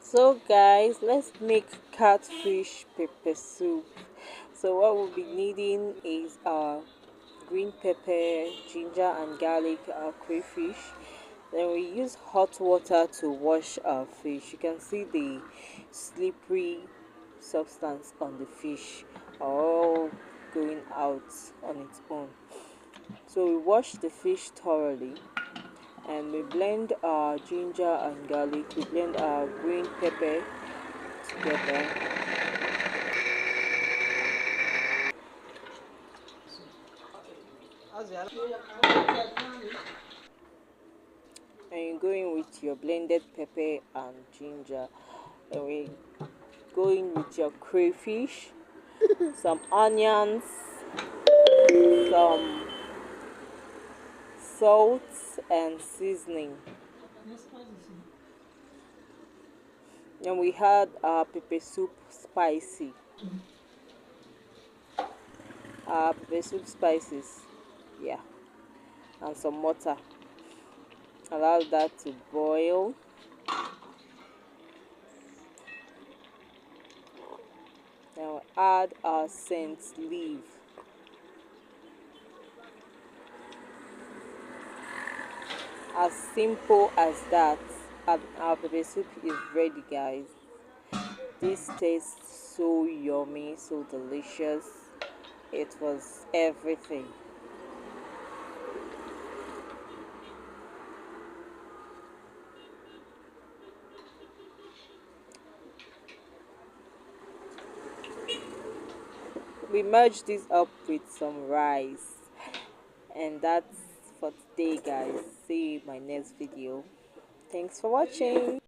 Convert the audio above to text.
So guys, let's make catfish pepper soup. So what we'll be needing is green pepper, ginger and garlic, crayfish. Then we use hot water to wash our fish. You can see the slippery substance on the fish all going out on its own. So we wash the fish thoroughly and we blend our ginger and garlic. We blend our green pepper together. And you go in with your blended pepper and ginger. And we go in with your crayfish, some onions, some salt and seasoning. And we had our pepper soup spicy. Our pepper soup spices, yeah, and some water. Allow that to boil. Now add our scent leaf. As simple as that, and our pepper soup is ready, guys. This tastes so yummy, so delicious. It was everything. We merge this up with some rice, and that's for today, guys. See you in my next video. Thanks for watching.